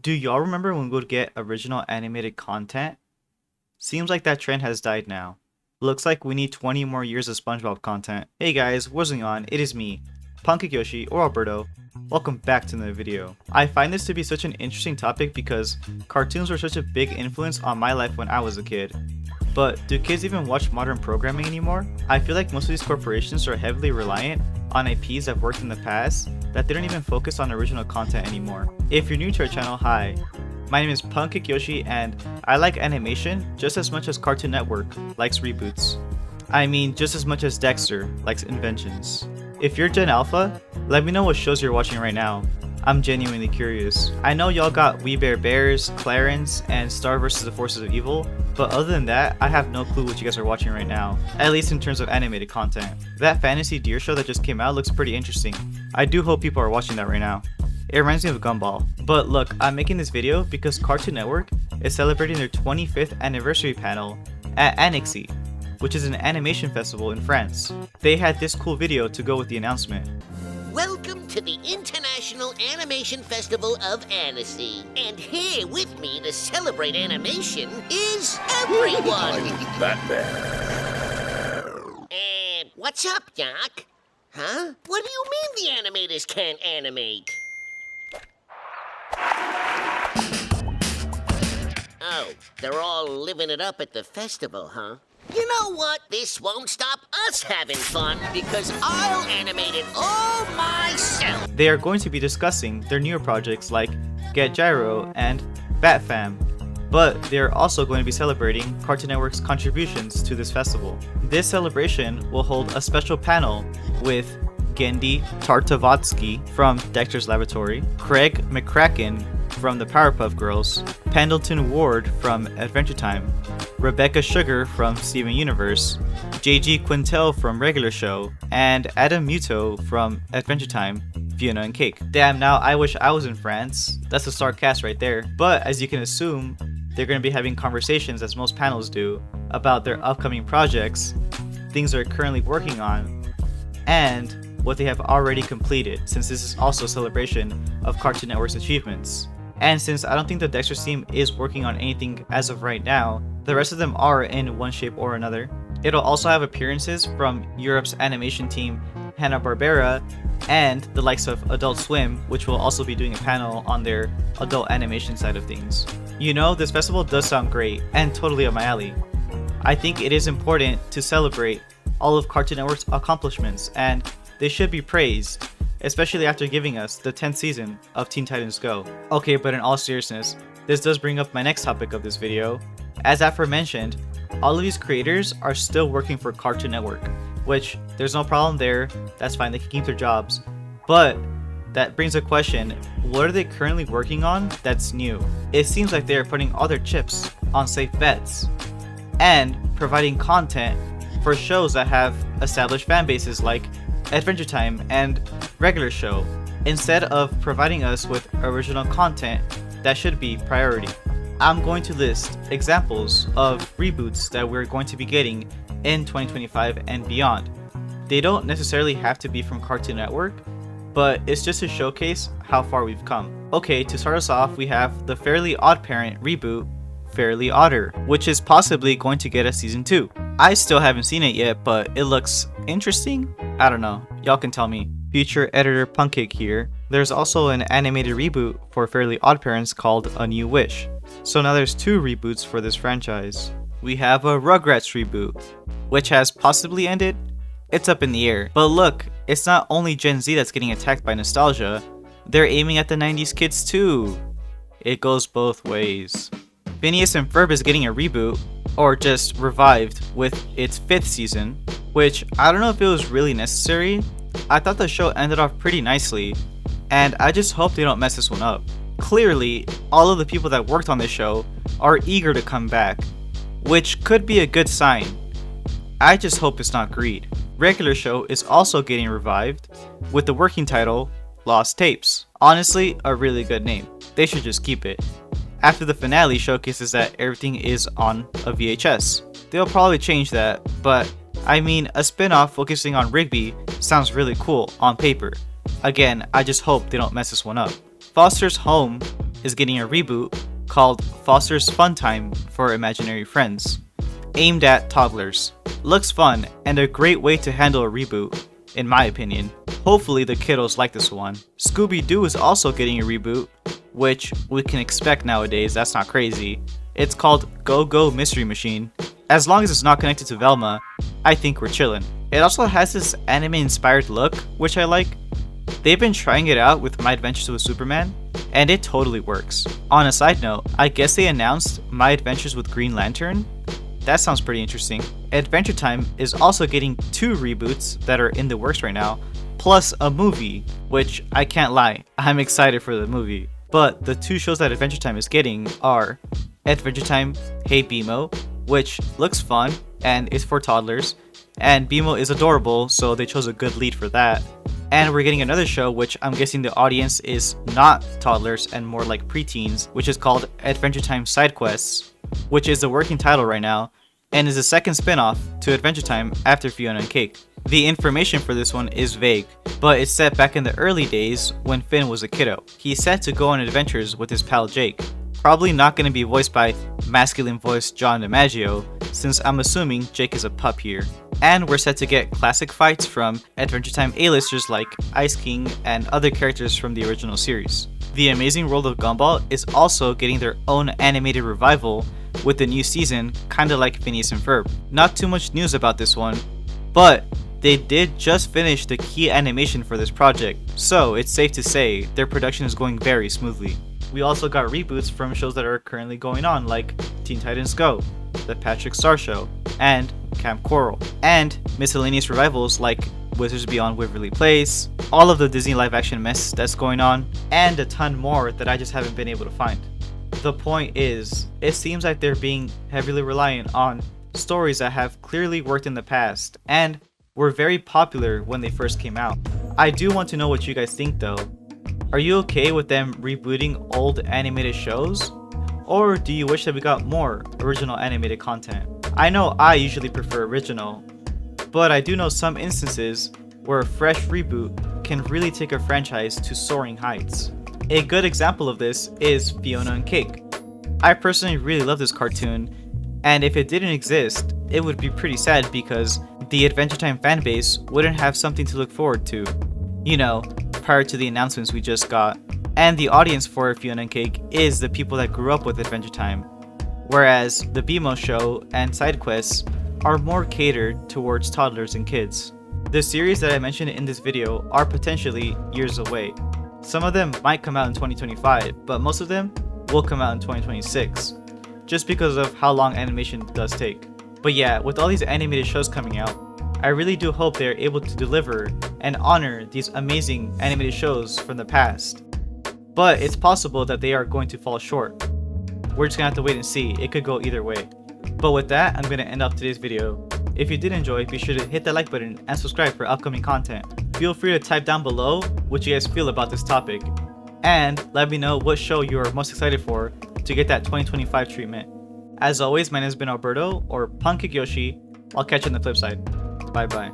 Do y'all remember when we would get original animated content? Seems like that trend has died now. Looks like we need 20 more years of SpongeBob content. Hey guys, what's going on? It is me, Punk Yoshi or Alberto. Welcome back to another video. I find this to be such an interesting topic because cartoons were such a big influence on my life when I was a kid. But do kids even watch modern programming anymore? I feel like most of these corporations are heavily reliant on IPs that worked in the past that they don't even focus on original content anymore. If you're new to our channel, hi. My name is Punk Yoshi and I like animation just as much as Cartoon Network likes reboots. I mean just as much as Dexter likes inventions. If you're Gen Alpha, let me know what shows you're watching right now. I'm genuinely curious. I know y'all got We Bare Bears, Clarence, and Star vs. the Forces of Evil, but other than that, I have no clue what you guys are watching right now, at least in terms of animated content. That fantasy deer show that just came out looks pretty interesting. I do hope people are watching that right now. It reminds me of Gumball. But look, I'm making this video because Cartoon Network is celebrating their 25th anniversary panel at Annecy, which is an animation festival in France. They had this cool video to go with the announcement. Welcome to the International Animation Festival of Annecy. And here with me to celebrate animation is everyone. Batman. What's up, Doc? Huh? What do you mean the animators can't animate? Oh, they're all living it up at the festival, huh? You know what? This won't stop us having fun because I'll animate it all myself. They are going to be discussing their newer projects like Get Gyro and Bat Fam, but they are also going to be celebrating Cartoon Network's contributions to this festival. This celebration will hold a special panel with Gendy Tartakovsky from Dexter's Laboratory, Craig McCracken from the Powerpuff Girls, Pendleton Ward from Adventure Time, Rebecca Sugar from Steven Universe, JG Quintel from Regular Show, and Adam Muto from Adventure Time, Fionna and Cake. Damn, now I wish I was in France. That's a star cast right there. But as you can assume, they're going to be having conversations, as most panels do, about their upcoming projects, things they're currently working on, and what they have already completed, since this is also a celebration of Cartoon Network's achievements. And since I don't think the Dexter's team is working on anything as of right now, the rest of them are in one shape or another. It'll also have appearances from Europe's animation team Hanna-Barbera and the likes of Adult Swim, which will also be doing a panel on their adult animation side of things. You know, this festival does sound great and totally up my alley. I think it is important to celebrate all of Cartoon Network's accomplishments, and they should be praised, especially after giving us the 10th season of Teen Titans Go. Okay, but in all seriousness, this does bring up my next topic of this video. As aforementioned, all of these creators are still working for Cartoon Network, which there's no problem there, that's fine, they can keep their jobs. But that brings a question, what are they currently working on that's new? It seems like they are putting all their chips on safe bets and providing content for shows that have established fan bases like Adventure Time and Regular Show, instead of providing us with original content that should be priority. I'm going to list examples of reboots that we're going to be getting in 2025 and beyond. They don't necessarily have to be from Cartoon Network, but it's just to showcase how far we've come. Okay, to start us off, we have the Fairly OddParent reboot, Fairly Odder, which is possibly going to get a season 2. I still haven't seen it yet, but it looks interesting? I don't know, y'all can tell me. Future editor Punkcake here. There's also an animated reboot for Fairly OddParents called A New Wish. So now there's 2 reboots for this franchise. We have a Rugrats reboot, which has possibly ended. It's up in the air. But look, it's not only Gen Z that's getting attacked by nostalgia, they're aiming at the 90s kids too. It goes both ways. Phineas and Ferb is getting a reboot, or just revived, with its 5th season, which I don't know if it was really necessary. I thought the show ended off pretty nicely, and I just hope they don't mess this one up. Clearly, all of the people that worked on this show are eager to come back, which could be a good sign. I just hope it's not greed. Regular Show is also getting revived, with the working title, Lost Tapes. Honestly, a really good name. They should just keep it. After the finale showcases that everything is on a VHS. They'll probably change that, but I mean, a spin-off focusing on Rigby sounds really cool on paper. Again, I just hope they don't mess this one up. Foster's Home is getting a reboot called Foster's Fun Time for Imaginary Friends, aimed at toddlers. Looks fun and a great way to handle a reboot, in my opinion. Hopefully the kiddos like this one. Scooby-Doo is also getting a reboot, which we can expect nowadays, that's not crazy. It's called Go Go Mystery Machine. As long as it's not connected to Velma, I think we're chillin'. It also has this anime-inspired look, which I like. They've been trying it out with My Adventures with Superman, and it totally works. On a side note, I guess they announced My Adventures with Green Lantern. That sounds pretty interesting. Adventure Time is also getting 2 reboots that are in the works right now, plus a movie, which I can't lie, I'm excited for the movie. But the 2 shows that Adventure Time is getting are Adventure Time Hey BMO, which looks fun and is for toddlers, and BMO is adorable, so they chose a good lead for that. And we're getting another show which I'm guessing the audience is not toddlers and more like preteens, which is called Adventure Time Side Quests, which is the working title right now, and is a second spin-off to Adventure Time after Fionna and Cake. The information for this one is vague, but it's set back in the early days when Finn was a kiddo. He's set to go on adventures with his pal Jake. Probably not going to be voiced by masculine voice John DiMaggio, since I'm assuming Jake is a pup here. And we're set to get classic fights from Adventure Time A-listers like Ice King and other characters from the original series. The Amazing World of Gumball is also getting their own animated revival with the new season, kinda like Phineas and Ferb. Not too much news about this one, but they did just finish the key animation for this project, so it's safe to say their production is going very smoothly. We also got reboots from shows that are currently going on like Teen Titans Go, The Patrick Star Show, and Camp Coral, and miscellaneous revivals like Wizards Beyond Waverly Place, all of the Disney live action mess that's going on, and a ton more that I just haven't been able to find. The point is, it seems like they're being heavily reliant on stories that have clearly worked in the past and were very popular when they first came out. I do want to know what you guys think though. Are you okay with them rebooting old animated shows? Or do you wish that we got more original animated content? I know I usually prefer original, but I do know some instances where a fresh reboot can really take a franchise to soaring heights. A good example of this is Fionna and Cake. I personally really love this cartoon, and if it didn't exist, it would be pretty sad because the Adventure Time fanbase wouldn't have something to look forward to. You know, prior to the announcements we just got. And the audience for Fionna and Cake is the people that grew up with Adventure Time, whereas the BMO show and side quests are more catered towards toddlers and kids. The series that I mentioned in this video are potentially years away. Some of them might come out in 2025, but most of them will come out in 2026, just because of how long animation does take. But yeah, with all these animated shows coming out, I really do hope they're able to deliver and honor these amazing animated shows from the past. But it's possible that they are going to fall short. We're just gonna have to wait and see. It could go either way. But with that, I'm gonna end off today's video. If you did enjoy, be sure to hit that like button and subscribe for upcoming content. Feel free to type down below what you guys feel about this topic. And let me know what show you are most excited for to get that 2025 treatment. As always, my name has been Alberto, or Punk Yoshi. I'll catch you on the flip side. Bye bye.